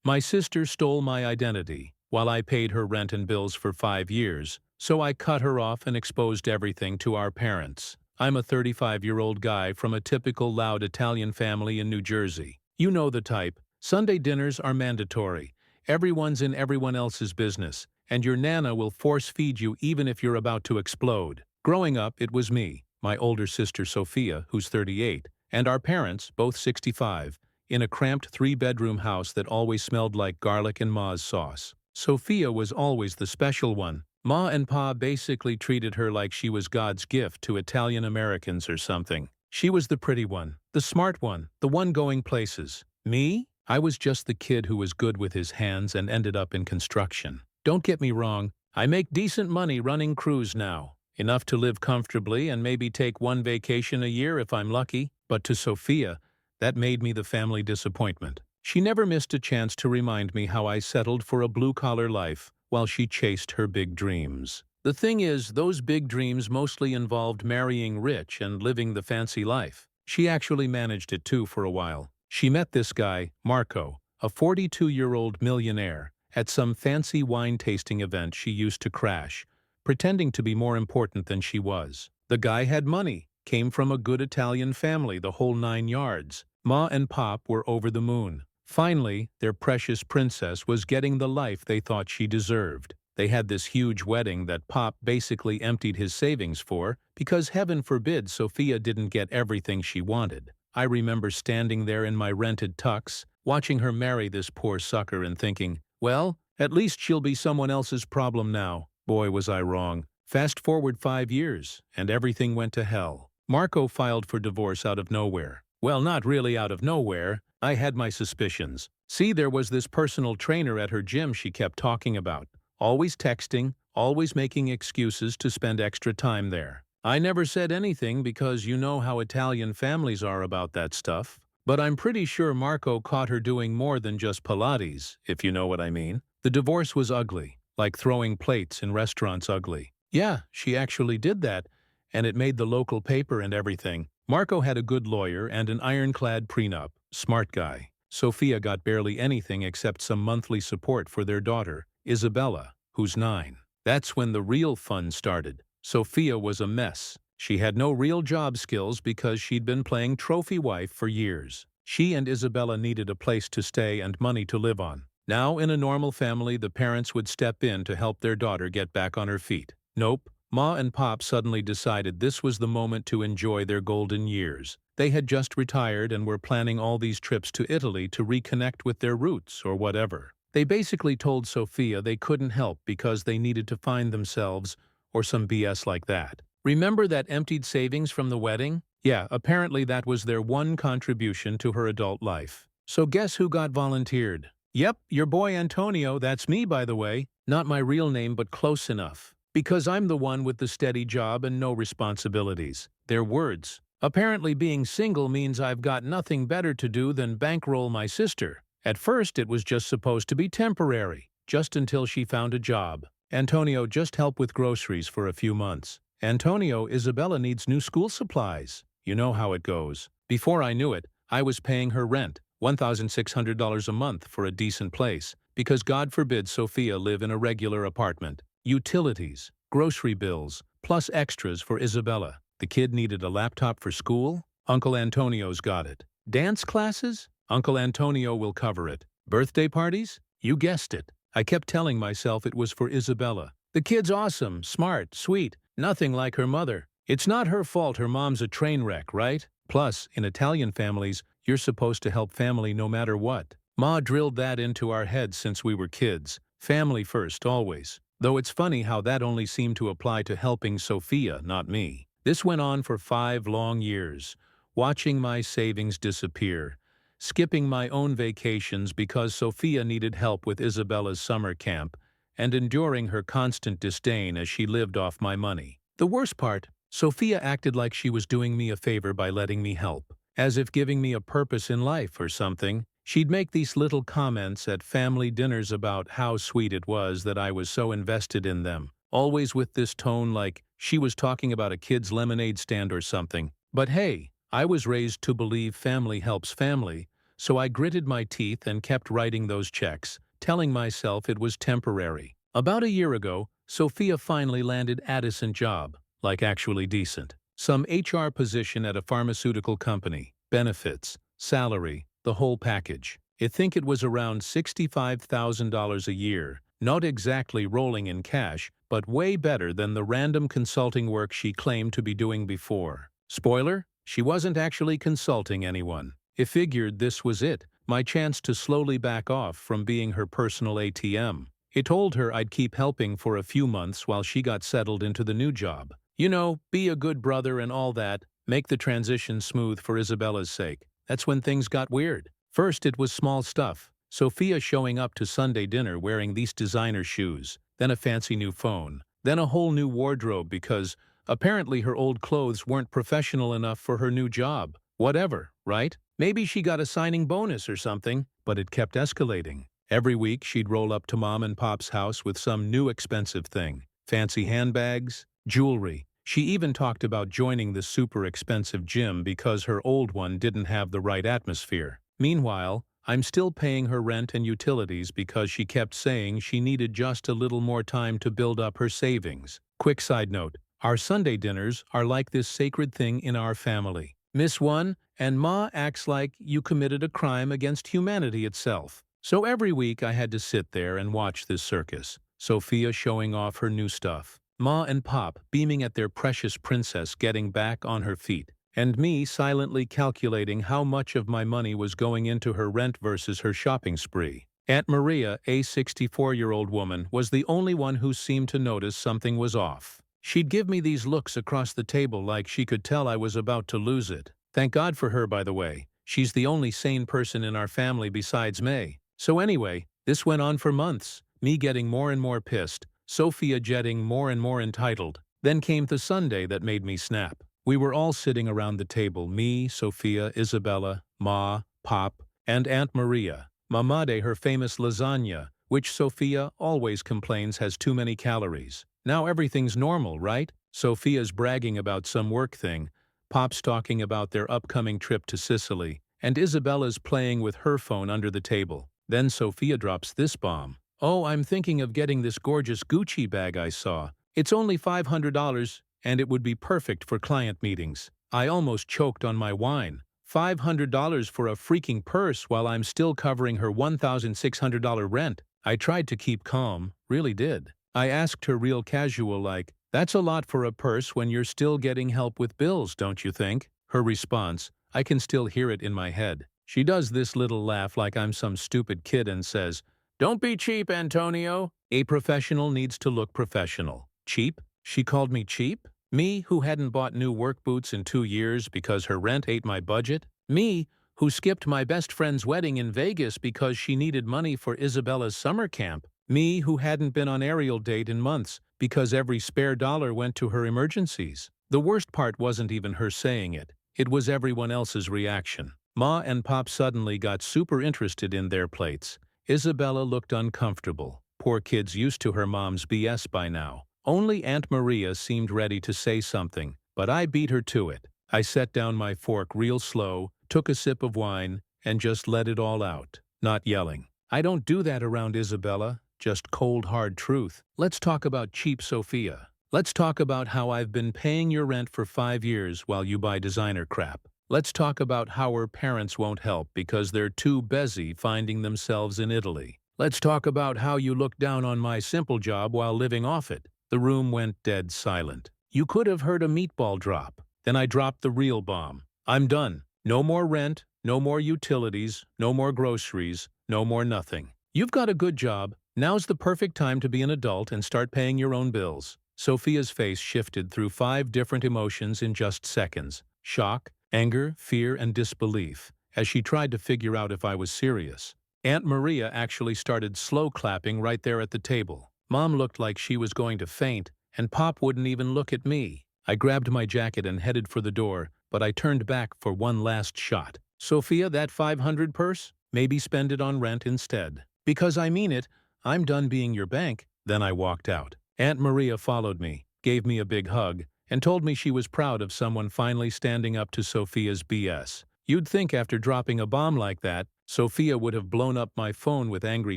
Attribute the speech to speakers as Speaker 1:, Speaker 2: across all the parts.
Speaker 1: My sister stole my identity, while I paid her rent and bills for 5 years, so I cut her off and exposed everything to our parents. I'm a 35-year-old guy from a typical loud Italian family in New Jersey. You know the type. Sunday dinners are mandatory. Everyone's in everyone else's business, and your nana will force-feed you even if you're about to explode. Growing up, it was me, my older sister Sophia, who's 38, and our parents, both 65, in a cramped 3-bedroom house that always smelled like garlic and Ma's sauce. Sophia was always the special one. Ma and Pa basically treated her like she was God's gift to Italian Americans or something. She was the pretty one, the smart one, the one going places. Me? I was just the kid who was good with his hands and ended up in construction. Don't get me wrong, I make decent money running crews now. Enough to live comfortably and maybe take one vacation a year if I'm lucky. But to Sophia, that made me the family disappointment. She never missed a chance to remind me how I settled for a blue-collar life while she chased her big dreams. The thing is, those big dreams mostly involved marrying rich and living the fancy life. She actually managed it too for a while. She met this guy, Marco, a 42-year-old millionaire, at some fancy wine-tasting event she used to crash, pretending to be more important than she was. The guy had money, came from a good Italian family, the whole 9 yards. Ma and Pop were over the moon. Finally, their precious princess was getting the life they thought she deserved. They had this huge wedding that Pop basically emptied his savings for, because heaven forbid Sophia didn't get everything she wanted. I remember standing there in my rented tux, watching her marry this poor sucker and thinking, well, at least she'll be someone else's problem now. Boy, was I wrong. Fast forward 5 years, and everything went to hell. Marco filed for divorce out of nowhere. Well, not really out of nowhere. I had my suspicions. See, there was this personal trainer at her gym she kept talking about. Always texting, always making excuses to spend extra time there. I never said anything because you know how Italian families are about that stuff. But I'm pretty sure Marco caught her doing more than just Pilates, if you know what I mean. The divorce was ugly, like throwing plates in restaurants ugly. Yeah, she actually did that, and it made the local paper and everything. Marco had a good lawyer and an ironclad prenup. Smart guy. Sophia got barely anything except some monthly support for their daughter, Isabella, who's 9. That's when the real fun started. Sophia was a mess. She had no real job skills because she'd been playing trophy wife for years. She and Isabella needed a place to stay and money to live on. Now, in a normal family, the parents would step in to help their daughter get back on her feet. Nope. Ma and Pop suddenly decided this was the moment to enjoy their golden years. They had just retired and were planning all these trips to Italy to reconnect with their roots or whatever. They basically told Sophia they couldn't help because they needed to find themselves or some BS like that. Remember that emptied savings from the wedding? Yeah, apparently that was their one contribution to her adult life. So guess who got volunteered? Yep, your boy Antonio, that's me by the way. Not my real name, but close enough. Because I'm the one with the steady job and no responsibilities. Their words. Apparently being single means I've got nothing better to do than bankroll my sister. At first it was just supposed to be temporary, just until she found a job. Antonio just helped with groceries for a few months. Antonio, Isabella needs new school supplies. You know how it goes. Before I knew it, I was paying her rent, $1,600 a month for a decent place, because God forbid Sophia live in a regular apartment. Utilities, grocery bills, plus extras for Isabella. The kid needed a laptop for school? Uncle Antonio's got it. Dance classes? Uncle Antonio will cover it. Birthday parties? You guessed it. I kept telling myself it was for Isabella. The kid's awesome, smart, sweet, nothing like her mother. It's not her fault her mom's a train wreck, right? Plus, in Italian families, you're supposed to help family no matter what. Ma drilled that into our heads since we were kids. Family first, always. Though it's funny how that only seemed to apply to helping Sophia, not me. This went on for 5 long years, watching my savings disappear, skipping my own vacations because Sophia needed help with Isabella's summer camp, and enduring her constant disdain as she lived off my money. The worst part, Sophia acted like she was doing me a favor by letting me help, as if giving me a purpose in life or something. She'd make these little comments at family dinners about how sweet it was that I was so invested in them, always with this tone like she was talking about a kid's lemonade stand or something. But hey, I was raised to believe family helps family, so I gritted my teeth and kept writing those checks, telling myself it was temporary. About a year ago, Sophia finally landed a decent job, like actually decent. Some HR position at a pharmaceutical company, benefits, salary, the whole package. I think it was around $65,000 a year, not exactly rolling in cash, but way better than the random consulting work she claimed to be doing before. Spoiler? She wasn't actually consulting anyone. I figured this was it, my chance to slowly back off from being her personal ATM. I told her I'd keep helping for a few months while she got settled into the new job. You know, be a good brother and all that, make the transition smooth for Isabella's sake. That's when things got weird. First it was small stuff. Sophia showing up to Sunday dinner wearing these designer shoes, then a fancy new phone, then a whole new wardrobe because apparently her old clothes weren't professional enough for her new job. Whatever, right? Maybe she got a signing bonus or something, but it kept escalating. Every week she'd roll up to Mom and Pop's house with some new expensive thing. Fancy handbags, jewelry. She even talked about joining the super expensive gym because her old one didn't have the right atmosphere. Meanwhile, I'm still paying her rent and utilities because she kept saying she needed just a little more time to build up her savings. Quick side note, our Sunday dinners are like this sacred thing in our family. Miss one, and Ma acts like you committed a crime against humanity itself. So every week I had to sit there and watch this circus. Sophia showing off her new stuff, Ma and Pop beaming at their precious princess getting back on her feet, and me silently calculating how much of my money was going into her rent versus her shopping spree. Aunt Maria, a 64-year-old woman, was the only one who seemed to notice something was off. She'd give me these looks across the table like she could tell I was about to lose it. Thank God for her, by the way. She's the only sane person in our family besides May. So anyway, this went on for months, me getting more and more pissed, Sophia getting more and more entitled. Then came the Sunday that made me snap. We were all sitting around the table, me, Sophia, Isabella, Ma, Pop, and Aunt Maria. Mamade her famous lasagna, which Sophia always complains has too many calories. Now everything's normal, right? Sophia's bragging about some work thing, Pop's talking about their upcoming trip to Sicily, and Isabella's playing with her phone under the table. Then Sophia drops this bomb. Oh, I'm thinking of getting this gorgeous Gucci bag I saw. It's only $500, and it would be perfect for client meetings. I almost choked on my wine. $500 for a freaking purse while I'm still covering her $1,600 rent. I tried to keep calm, really did. I asked her real casual like, that's a lot for a purse when you're still getting help with bills, don't you think? Her response, I can still hear it in my head. She does this little laugh like I'm some stupid kid and says, don't be cheap, Antonio. A professional needs to look professional. Cheap? She called me cheap? Me, who hadn't bought new work boots in 2 years because her rent ate my budget? Me, who skipped my best friend's wedding in Vegas because she needed money for Isabella's summer camp? Me, who hadn't been on aerial date in months because every spare dollar went to her emergencies? The worst part wasn't even her saying it. It was everyone else's reaction. Ma and Pop suddenly got super interested in their plates. Isabella looked uncomfortable. Poor kid's used to her mom's BS by now. Only Aunt Maria seemed ready to say something, but I beat her to it. I set down my fork real slow, took a sip of wine, and just let it all out, not yelling. I don't do that around Isabella, just cold hard truth. Let's talk about cheap Sophia. Let's talk about how I've been paying your rent for 5 years while you buy designer crap. Let's talk about how her parents won't help because they're too busy finding themselves in Italy. Let's talk about how you look down on my simple job while living off it. The room went dead silent. You could have heard a meatball drop. Then I dropped the real bomb. I'm done. No more rent, no more utilities, no more groceries, no more nothing. You've got a good job. Now's the perfect time to be an adult and start paying your own bills. Sophia's face shifted through 5 different emotions in just seconds. Shock, anger, fear, and disbelief, as she tried to figure out if I was serious. Aunt Maria actually started slow clapping right there at the table. Mom looked like she was going to faint, and Pop wouldn't even look at me. I grabbed my jacket and headed for the door, but I turned back for one last shot. Sophia, that 500 purse? Maybe spend it on rent instead. Because I mean it, I'm done being your bank. Then I walked out. Aunt Maria followed me, gave me a big hug, and told me she was proud of someone finally standing up to Sophia's BS. You'd think after dropping a bomb like that, Sophia would have blown up my phone with angry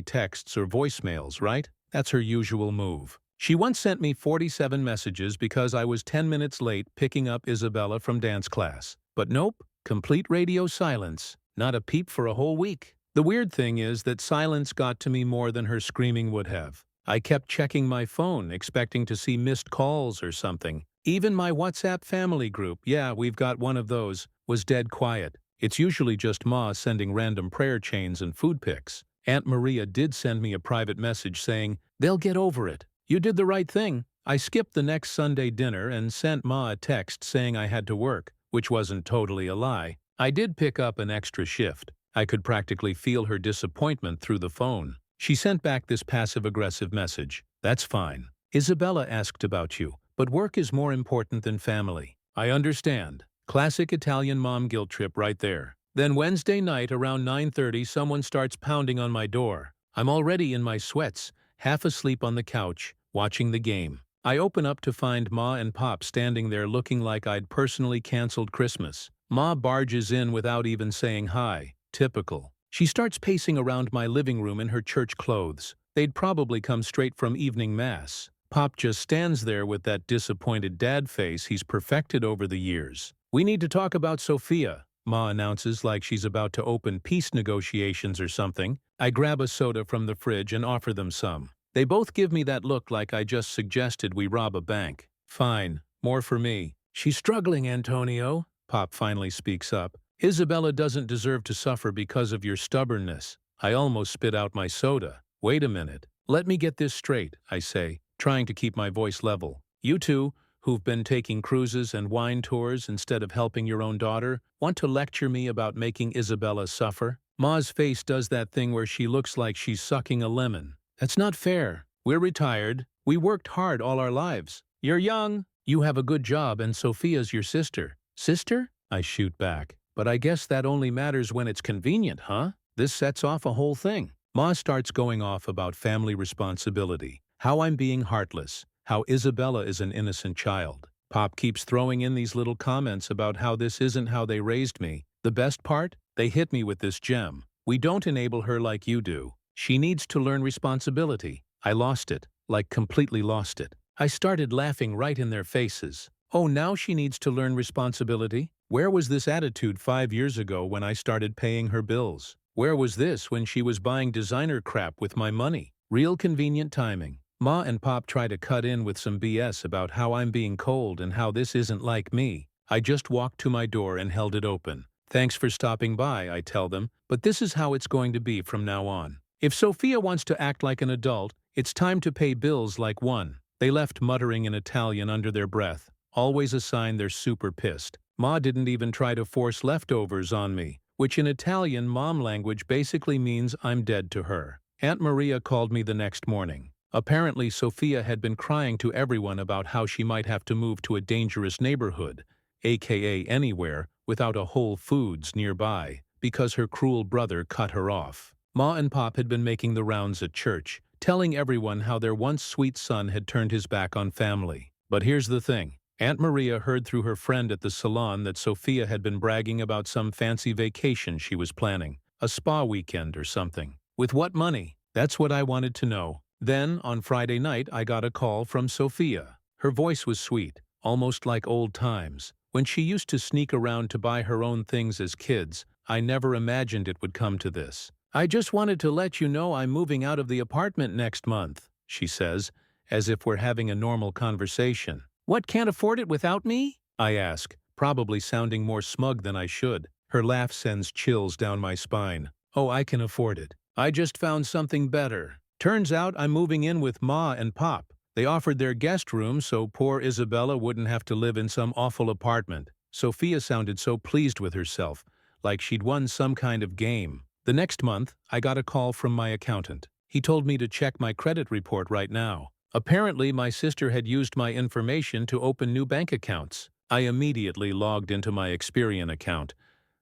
Speaker 1: texts or voicemails, right? That's her usual move. She once sent me 47 messages because I was 10 minutes late picking up Isabella from dance class. But nope, complete radio silence. Not a peep for a whole week. The weird thing is that silence got to me more than her screaming would have. I kept checking my phone, expecting to see missed calls or something. Even my WhatsApp family group, yeah, we've got one of those, was dead quiet. It's usually just Ma sending random prayer chains and food pics. Aunt Maria did send me a private message saying, "They'll get over it. You did the right thing." I skipped the next Sunday dinner and sent Ma a text saying I had to work, which wasn't totally a lie. I did pick up an extra shift. I could practically feel her disappointment through the phone. She sent back this passive-aggressive message. "That's fine. Isabella asked about you, but work is more important than family." I understand. Classic Italian mom guilt trip right there. Then Wednesday night around 9:30 someone starts pounding on my door. I'm already in my sweats, half asleep on the couch, watching the game. I open up to find Ma and Pop standing there looking like I'd personally canceled Christmas. Ma barges in without even saying hi. Typical. She starts pacing around my living room in her church clothes. They'd probably come straight from evening mass. Pop just stands there with that disappointed dad face he's perfected over the years. "We need to talk about Sophia," Ma announces like she's about to open peace negotiations or something. I grab a soda from the fridge and offer them some. They both give me that look like I just suggested we rob a bank. "Fine, more for me." "She's struggling, Antonio," Pop finally speaks up. "Isabella doesn't deserve to suffer because of your stubbornness." I almost spit out my soda. "Wait a minute. Let me get this straight," I say, trying to keep my voice level. "You two, who've been taking cruises and wine tours instead of helping your own daughter, want to lecture me about making Isabella suffer?" Ma's face does that thing where she looks like she's sucking a lemon. "That's not fair. We're retired. We worked hard all our lives. You're young. You have a good job and Sophia's your sister." "Sister?" I shoot back. "But I guess that only matters when it's convenient, huh?" This sets off a whole thing. Ma starts going off about family responsibility, how I'm being heartless, how Isabella is an innocent child. Pop keeps throwing in these little comments about how this isn't how they raised me. The best part? They hit me with this gem. "We don't enable her like you do. She needs to learn responsibility." I lost it, like completely lost it. I started laughing right in their faces. Oh, now she needs to learn responsibility? Where was this attitude 5 years ago when I started paying her bills? Where was this when she was buying designer crap with my money? Real convenient timing. Ma and Pop try to cut in with some BS about how I'm being cold and how this isn't like me. I just walked to my door and held it open. "Thanks for stopping by," I tell them, "but this is how it's going to be from now on. If Sophia wants to act like an adult, it's time to pay bills like one." They left muttering in Italian under their breath, always a sign they're super pissed. Ma didn't even try to force leftovers on me, which in Italian mom language basically means I'm dead to her. Aunt Maria called me the next morning. Apparently Sophia had been crying to everyone about how she might have to move to a dangerous neighborhood, aka anywhere, without a Whole Foods nearby, because her cruel brother cut her off. Ma and Pop had been making the rounds at church, telling everyone how their once sweet son had turned his back on family. But here's the thing. Aunt Maria heard through her friend at the salon that Sophia had been bragging about some fancy vacation she was planning, a spa weekend or something. With what money? That's what I wanted to know. Then, on Friday night, I got a call from Sophia. Her voice was sweet, almost like old times. When she used to sneak around to buy her own things as kids, I never imagined it would come to this. "I just wanted to let you know I'm moving out of the apartment next month," she says, as if we're having a normal conversation. "What, can't afford it without me?" I ask, probably sounding more smug than I should. Her laugh sends chills down my spine. "Oh, I can afford it. I just found something better. Turns out I'm moving in with Ma and Pop. They offered their guest room so poor Isabella wouldn't have to live in some awful apartment." Sophia sounded so pleased with herself, like she'd won some kind of game. The next month, I got a call from my accountant. He told me to check my credit report right now. Apparently, my sister had used my information to open new bank accounts. I immediately logged into my Experian account.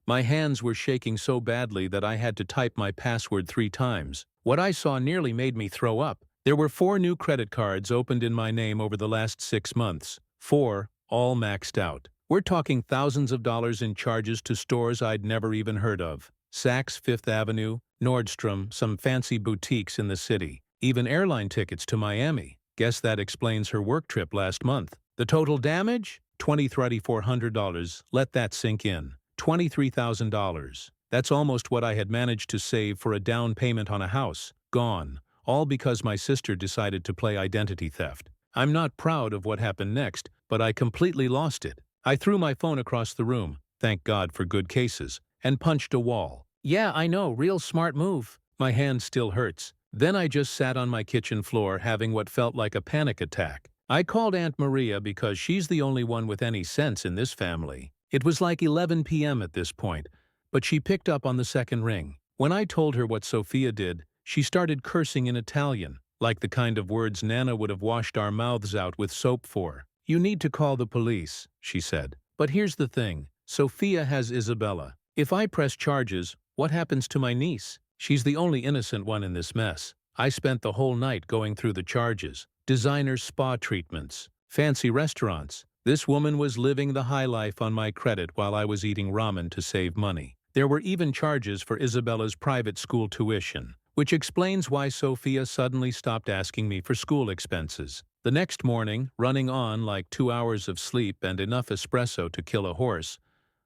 Speaker 1: My hands were shaking so badly that I had to type my password 3 times. What I saw nearly made me throw up. There were 4 new credit cards opened in my name over the last 6 months. 4, all maxed out. We're talking thousands of dollars in charges to stores I'd never even heard of. Saks Fifth Avenue, Nordstrom, some fancy boutiques in the city, even airline tickets to Miami. Guess that explains her work trip last month. The total damage? $2,400. Let that sink in. $23,000. That's almost what I had managed to save for a down payment on a house. Gone. All because my sister decided to play identity theft. I'm not proud of what happened next, but I completely lost it. I threw my phone across the room, thank God for good cases, and punched a wall. Yeah, I know, real smart move. My hand still hurts. Then I just sat on my kitchen floor having what felt like a panic attack. I called Aunt Maria because she's the only one with any sense in this family. It was like 11 p.m. at this point, but she picked up on the second ring. When I told her what Sophia did, she started cursing in Italian, like the kind of words Nana would have washed our mouths out with soap for. You need to call the police, she said. But here's the thing, Sophia has Isabella. If I press charges, what happens to my niece? She's the only innocent one in this mess. I spent the whole night going through the charges. Designer spa treatments, fancy restaurants. This woman was living the high life on my credit while I was eating ramen to save money. There were even charges for Isabella's private school tuition, which explains why Sophia suddenly stopped asking me for school expenses. The next morning, running on like 2 hours of sleep and enough espresso to kill a horse,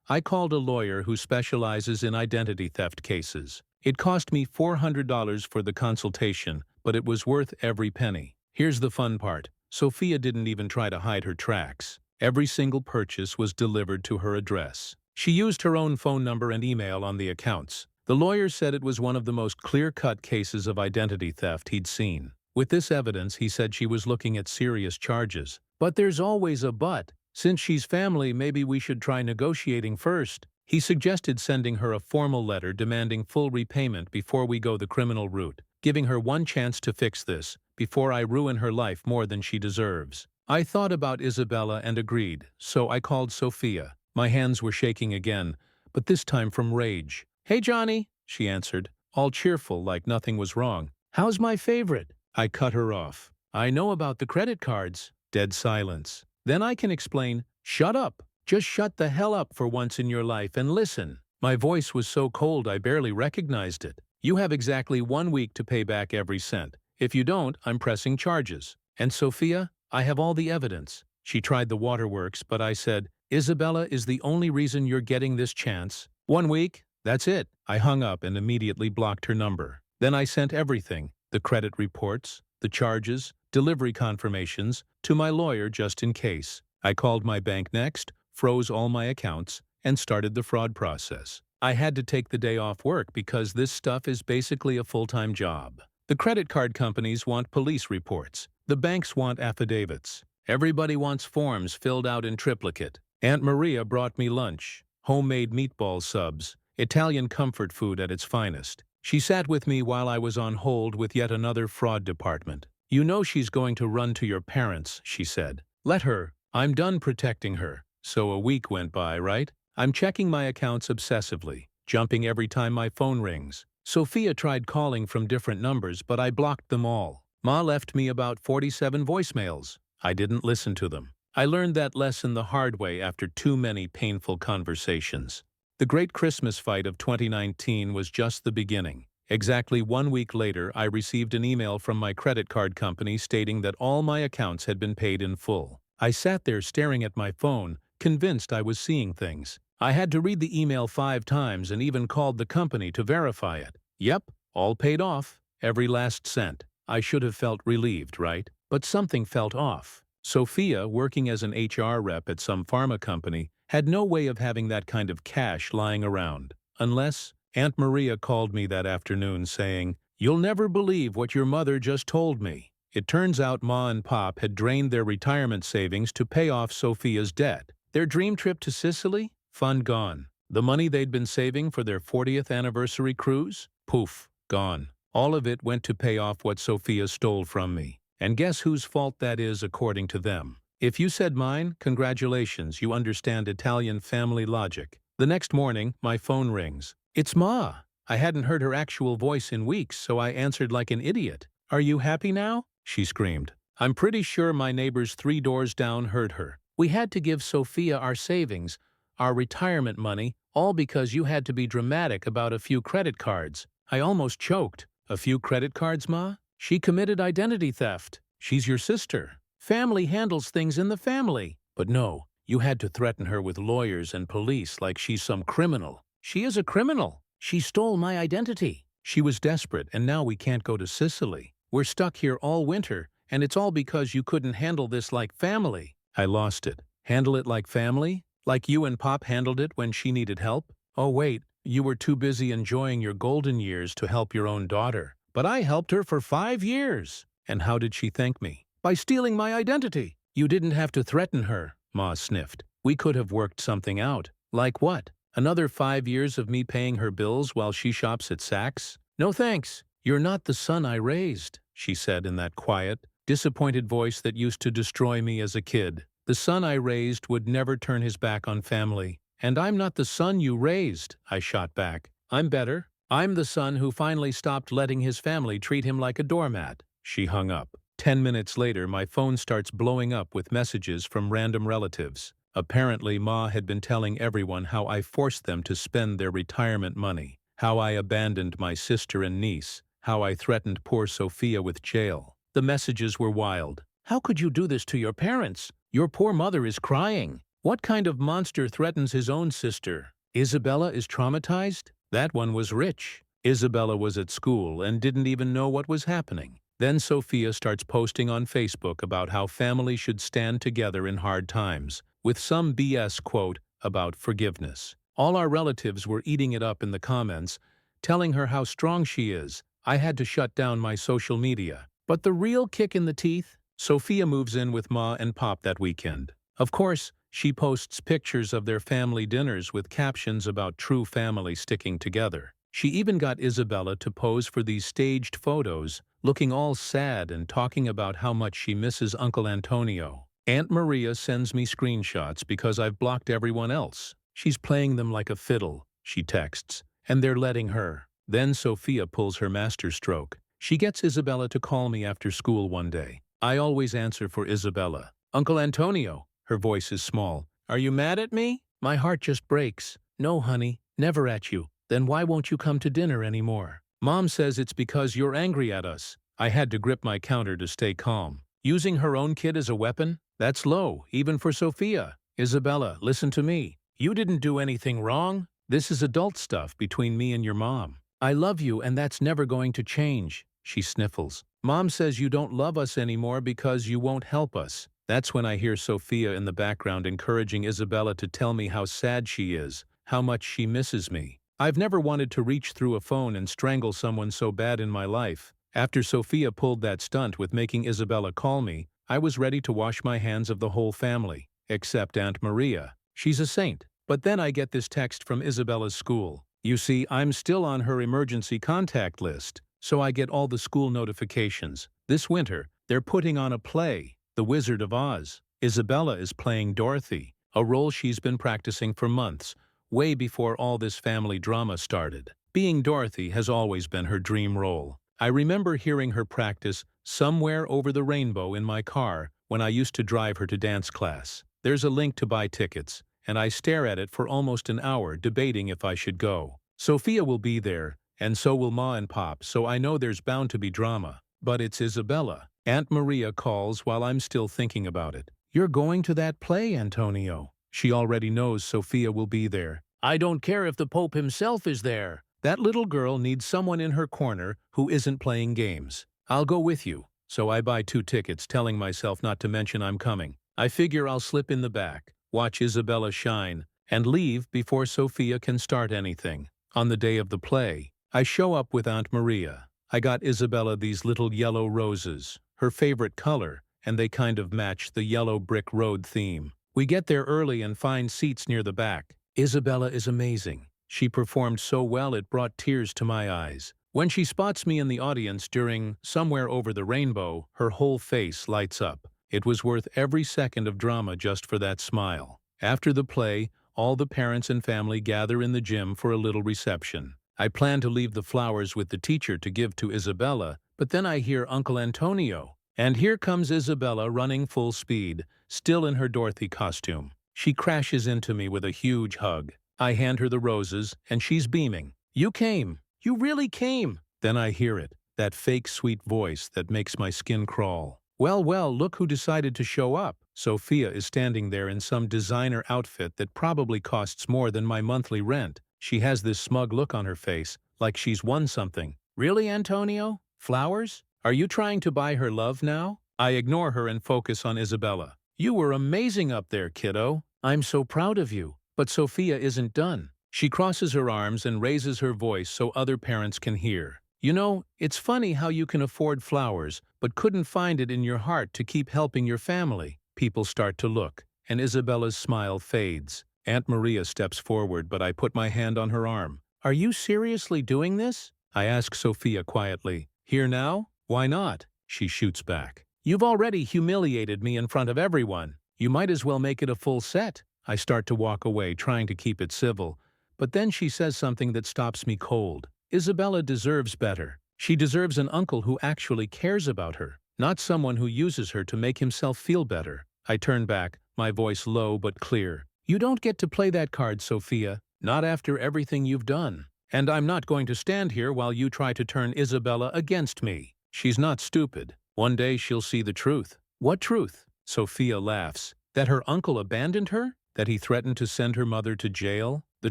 Speaker 1: I called a lawyer who specializes in identity theft cases. It cost me $400 for the consultation, but it was worth every penny. Here's the fun part. Sophia didn't even try to hide her tracks. Every single purchase was delivered to her address. She used her own phone number and email on the accounts. The lawyer said it was one of the most clear-cut cases of identity theft he'd seen. With this evidence, he said she was looking at serious charges. But there's always a but. Since she's family, maybe we should try negotiating first. He suggested sending her a formal letter demanding full repayment before we go the criminal route, giving her one chance to fix this before I ruin her life more than she deserves. I thought about Isabella and agreed, so I called Sophia. My hands were shaking again, but this time from rage. "Hey, Johnny," she answered, all cheerful like nothing was wrong. "How's my favorite?" I cut her off. "I know about the credit cards." Dead silence. "Then I can explain." "Shut up. Just shut the hell up for once in your life and listen." My voice was so cold I barely recognized it. "You have exactly 1 week to pay back every cent. If you don't, I'm pressing charges. And Sophia, I have all the evidence." She tried the waterworks, but I said, "Isabella is the only reason you're getting this chance. 1 week, that's it." I hung up and immediately blocked her number. Then I sent everything, the credit reports, the charges, delivery confirmations, to my lawyer just in case. I called my bank next, froze all my accounts, and started the fraud process. I had to take the day off work because this stuff is basically a full-time job. The credit card companies want police reports. The banks want affidavits. Everybody wants forms filled out in triplicate. Aunt Maria brought me lunch, homemade meatball subs, Italian comfort food at its finest. She sat with me while I was on hold with yet another fraud department. "You know she's going to run to your parents," she said. "Let her. I'm done protecting her." So a week went by, right? I'm checking my accounts obsessively, jumping every time my phone rings. Sophia tried calling from different numbers, but I blocked them all. Ma left me about 47 voicemails. I didn't listen to them. I learned that lesson the hard way after too many painful conversations. The great Christmas fight of 2019 was just the beginning. Exactly 1 week later, I received an email from my credit card company stating that all my accounts had been paid in full. I sat there staring at my phone, convinced I was seeing things. I had to read the email 5 times and even called the company to verify it. Yep, all paid off, every last cent. I should have felt relieved, right? But something felt off. Sophia, working as an HR rep at some pharma company, had no way of having that kind of cash lying around. Unless Aunt Maria called me that afternoon saying, "You'll never believe what your mother just told me." It turns out Ma and Pop had drained their retirement savings to pay off Sophia's debt. Their dream trip to Sicily? Fun gone. The money they'd been saving for their 40th anniversary cruise? Poof, gone. All of it went to pay off what Sophia stole from me. And guess whose fault that is according to them? If you said mine, congratulations, you understand Italian family logic. The next morning, my phone rings. It's Ma. I hadn't heard her actual voice in weeks, so I answered like an idiot. "Are you happy now?" she screamed. I'm pretty sure my neighbors 3 doors down heard her. We had to give Sophia our savings, our retirement money, all because you had to be dramatic about a few credit cards. I almost choked. A few credit cards, Ma? She committed identity theft. She's your sister. Family handles things in the family. But no, you had to threaten her with lawyers and police like she's some criminal. She is a criminal. She stole my identity. She was desperate, and now we can't go to Sicily. We're stuck here all winter, and it's all because you couldn't handle this like family. I lost it. Handle it like family? Like you and Pop handled it when she needed help? Oh wait, you were too busy enjoying your golden years to help your own daughter. But I helped her for 5 years. And how did she thank me? By stealing my identity. You didn't have to threaten her, Ma sniffed. We could have worked something out. Like what? Another 5 years of me paying her bills while she shops at Saks? No thanks. You're not the son I raised, she said in that quiet, disappointed voice that used to destroy me as a kid. The son I raised would never turn his back on family. And I'm not the son you raised, I shot back. I'm better. I'm the son who finally stopped letting his family treat him like a doormat. She hung up. 10 minutes later, my phone starts blowing up with messages from random relatives. Apparently, Ma had been telling everyone how I forced them to spend their retirement money, how I abandoned my sister and niece, how I threatened poor Sophia with jail. The messages were wild. How could you do this to your parents? Your poor mother is crying. What kind of monster threatens his own sister? Isabella is traumatized? That one was rich. Isabella was at school and didn't even know what was happening. Then Sophia starts posting on Facebook about how family should stand together in hard times, with some BS quote about forgiveness. All our relatives were eating it up in the comments, telling her how strong she is. I had to shut down my social media. But the real kick in the teeth? Sophia moves in with Ma and Pop that weekend. Of course, she posts pictures of their family dinners with captions about true family sticking together. She even got Isabella to pose for these staged photos, looking all sad and talking about how much she misses Uncle Antonio. Aunt Maria sends me screenshots because I've blocked everyone else. She's playing them like a fiddle, she texts, and they're letting her. Then Sophia pulls her masterstroke. She gets Isabella to call me after school one day. I always answer for Isabella. Uncle Antonio. Her voice is small. Are you mad at me? My heart just breaks. No, honey, never at you. Then why won't you come to dinner anymore? Mom says it's because you're angry at us. I had to grip my counter to stay calm. Using her own kid as a weapon? That's low, even for Sophia. Isabella, listen to me. You didn't do anything wrong. This is adult stuff between me and your mom. I love you and that's never going to change, she sniffles. Mom says you don't love us anymore because you won't help us. That's when I hear Sophia in the background encouraging Isabella to tell me how sad she is, how much she misses me. I've never wanted to reach through a phone and strangle someone so bad in my life. After Sophia pulled that stunt with making Isabella call me, I was ready to wash my hands of the whole family, except Aunt Maria. She's a saint. But then I get this text from Isabella's school. You see, I'm still on her emergency contact list, so I get all the school notifications. This winter, they're putting on a play, The Wizard of Oz. Isabella is playing Dorothy, a role she's been practicing for months, way before all this family drama started. Being Dorothy has always been her dream role. I remember hearing her practice Somewhere Over the Rainbow in my car when I used to drive her to dance class. There's a link to buy tickets, and I stare at it for almost an hour debating if I should go. Sophia will be there, and so will Ma and Pop, so I know there's bound to be drama. But it's Isabella. Aunt Maria calls while I'm still thinking about it. You're going to that play, Antonio. She already knows Sophia will be there. I don't care if the Pope himself is there. That little girl needs someone in her corner who isn't playing games. I'll go with you. So I buy 2 tickets, telling myself not to mention I'm coming. I figure I'll slip in the back, watch Isabella shine, and leave before Sophia can start anything. On the day of the play, I show up with Aunt Maria. I got Isabella these little yellow roses, her favorite color, and they kind of match the yellow brick road theme. We get there early and find seats near the back. Isabella is amazing. She performed so well it brought tears to my eyes. When she spots me in the audience during Somewhere Over the Rainbow, her whole face lights up. It was worth every second of drama just for that smile. After the play, all the parents and family gather in the gym for a little reception. I plan to leave the flowers with the teacher to give to Isabella, but then I hear Uncle Antonio. And here comes Isabella running full speed, still in her Dorothy costume. She crashes into me with a huge hug. I hand her the roses, and she's beaming. You came! You really came! Then I hear it, that fake sweet voice that makes my skin crawl. Well, well, look who decided to show up. Sophia is standing there in some designer outfit that probably costs more than my monthly rent. She has this smug look on her face, like she's won something. Really, Antonio? Flowers? Are you trying to buy her love now? I ignore her and focus on Isabella. You were amazing up there, kiddo. I'm so proud of you. But Sophia isn't done. She crosses her arms and raises her voice so other parents can hear. You know, it's funny how you can afford flowers, but couldn't find it in your heart to keep helping your family. People start to look, and Isabella's smile fades. Aunt Maria steps forward, but I put my hand on her arm. Are you seriously doing this? I ask Sophia quietly. Here now? Why not? She shoots back. You've already humiliated me in front of everyone. You might as well make it a full set. I start to walk away, trying to keep it civil, but then she says something that stops me cold. Isabella deserves better. She deserves an uncle who actually cares about her, not someone who uses her to make himself feel better. I turn back, my voice low but clear. You don't get to play that card, Sophia, not after everything you've done. And I'm not going to stand here while you try to turn Isabella against me. She's not stupid. One day she'll see the truth. What truth? Sophia laughs. That her uncle abandoned her? That he threatened to send her mother to jail? The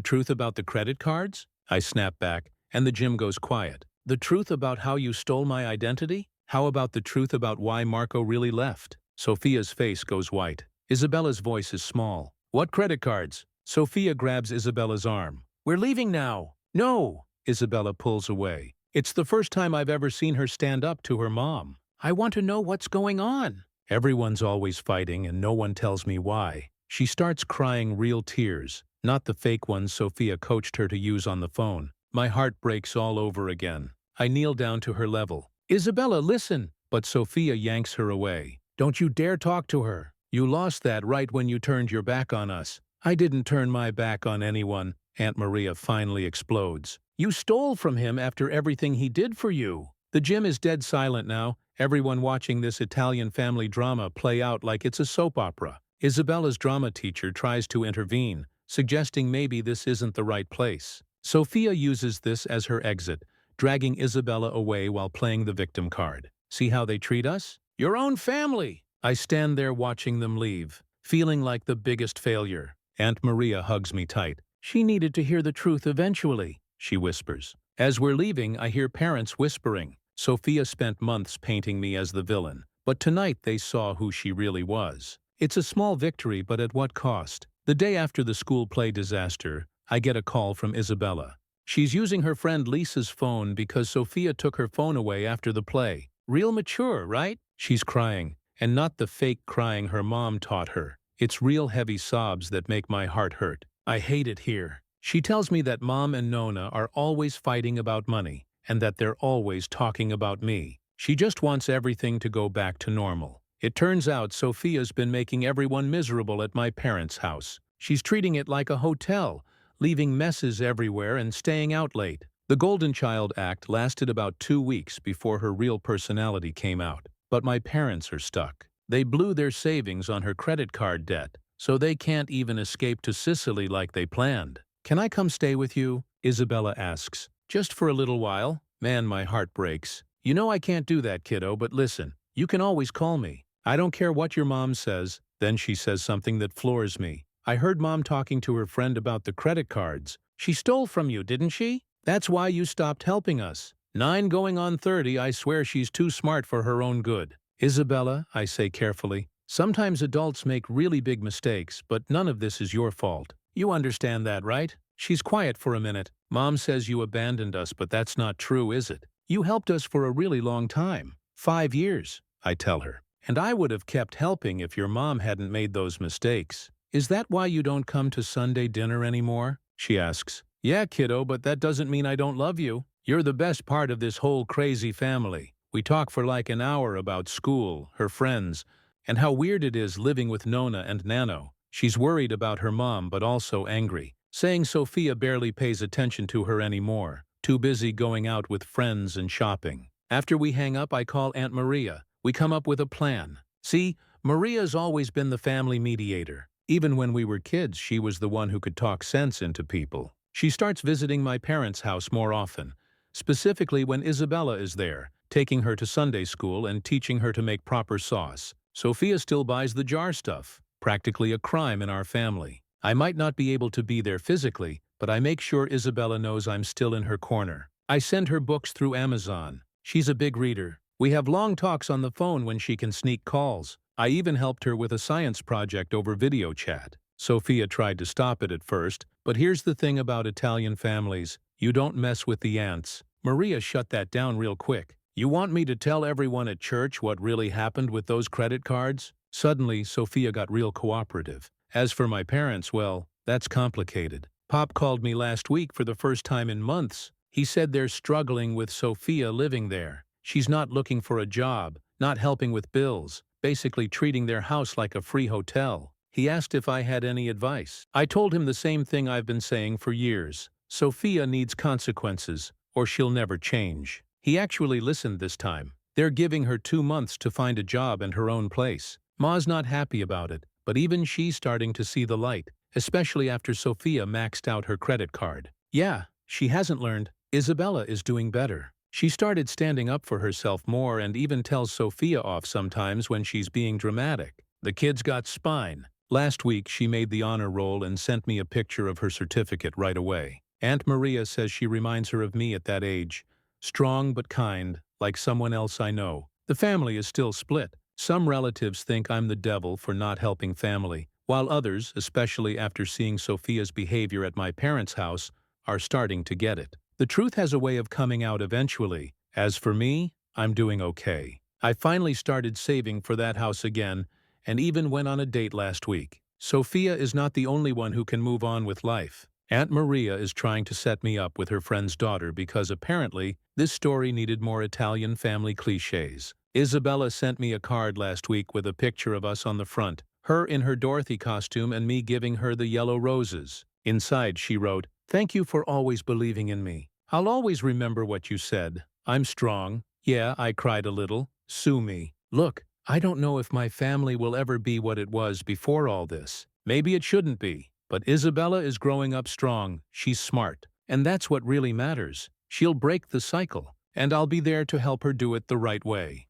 Speaker 1: truth about the credit cards? I snap back, and the gym goes quiet. The truth about how you stole my identity? How about the truth about why Marco really left? Sophia's face goes white. Isabella's voice is small. What credit cards? Sophia grabs Isabella's arm. We're leaving now. No! Isabella pulls away. It's the first time I've ever seen her stand up to her mom. I want to know what's going on. Everyone's always fighting and no one tells me why. She starts crying real tears, not the fake ones Sophia coached her to use on the phone. My heart breaks all over again. I kneel down to her level. Isabella, listen! But Sophia yanks her away. Don't you dare talk to her. You lost that right when you turned your back on us. I didn't turn my back on anyone. Aunt Maria finally explodes. You stole from him after everything he did for you. The gym is dead silent now, everyone watching this Italian family drama play out like it's a soap opera. Isabella's drama teacher tries to intervene, suggesting maybe this isn't the right place. Sophia uses this as her exit, dragging Isabella away while playing the victim card. See how they treat us? Your own family! I stand there watching them leave, feeling like the biggest failure. Aunt Maria hugs me tight. She needed to hear the truth eventually, she whispers. As we're leaving, I hear parents whispering. Sophia spent months painting me as the villain, but tonight they saw who she really was. It's a small victory, but at what cost? The day after the school play disaster, I get a call from Isabella. She's using her friend Lisa's phone because Sophia took her phone away after the play. Real mature, right? She's crying, and not the fake crying her mom taught her. It's real heavy sobs that make my heart hurt. I hate it here. She tells me that Mom and Nona are always fighting about money, and that they're always talking about me. She just wants everything to go back to normal. It turns out Sophia's been making everyone miserable at my parents' house. She's treating it like a hotel, leaving messes everywhere and staying out late. The Golden Child act lasted about 2 weeks before her real personality came out. But my parents are stuck. They blew their savings on her credit card debt, so they can't even escape to Sicily like they planned. Can I come stay with you? Isabella asks. Just for a little while? Man, my heart breaks. You know I can't do that, kiddo, but listen, you can always call me. I don't care what your mom says. Then she says something that floors me. I heard Mom talking to her friend about the credit cards. She stole from you, didn't she? That's why you stopped helping us. 9 going on 30, I swear she's too smart for her own good. Isabella, I say carefully, sometimes adults make really big mistakes, but none of this is your fault. You understand that, right? She's quiet for a minute. Mom says you abandoned us, but that's not true, is it? You helped us for a really long time. 5 years, I tell her. And I would have kept helping if your mom hadn't made those mistakes. Is that why you don't come to Sunday dinner anymore? She asks. Yeah, kiddo, but that doesn't mean I don't love you. You're the best part of this whole crazy family. We talk for like an hour about school, her friends, and how weird it is living with Nona and Nano. She's worried about her mom but also angry, saying Sophia barely pays attention to her anymore, too busy going out with friends and shopping. After we hang up, I call Aunt Maria. We come up with a plan. See, Maria's always been the family mediator. Even when we were kids, she was the one who could talk sense into people. She starts visiting my parents' house more often, specifically when Isabella is there, taking her to Sunday school and teaching her to make proper sauce. Sophia still buys the jar stuff, practically a crime in our family. I might not be able to be there physically, but I make sure Isabella knows I'm still in her corner. I send her books through Amazon. She's a big reader. We have long talks on the phone when she can sneak calls. I even helped her with a science project over video chat. Sophia tried to stop it at first, but here's the thing about Italian families. You don't mess with the aunts. Maria shut that down real quick. You want me to tell everyone at church what really happened with those credit cards? Suddenly, Sophia got real cooperative. As for my parents, well, that's complicated. Pop called me last week for the first time in months. He said they're struggling with Sophia living there. She's not looking for a job, not helping with bills, basically treating their house like a free hotel. He asked if I had any advice. I told him the same thing I've been saying for years. Sophia needs consequences, or she'll never change. He actually listened this time. They're giving her 2 months to find a job and her own place. Ma's not happy about it, but even she's starting to see the light, especially after Sophia maxed out her credit card. Yeah, she hasn't learned. Isabella is doing better. She started standing up for herself more and even tells Sophia off sometimes when she's being dramatic. The kid's got spine. Last week she made the honor roll and sent me a picture of her certificate right away. Aunt Maria says she reminds her of me at that age. Strong but kind, like someone else I know. The family is still split. Some relatives think I'm the devil for not helping family, while others, especially after seeing Sophia's behavior at my parents' house, are starting to get it. The truth has a way of coming out eventually. As for me, I'm doing okay. I finally started saving for that house again, and even went on a date last week. Sophia is not the only one who can move on with life. Aunt Maria is trying to set me up with her friend's daughter because apparently this story needed more Italian family cliches. Isabella sent me a card last week with a picture of us on the front, her in her Dorothy costume and me giving her the yellow roses. Inside she wrote, "Thank you for always believing in me. I'll always remember what you said. I'm strong." Yeah, I cried a little. Sue me. Look, I don't know if my family will ever be what it was before all this. Maybe it shouldn't be. But Isabella is growing up strong. She's smart. And that's what really matters. She'll break the cycle. And I'll be there to help her do it the right way.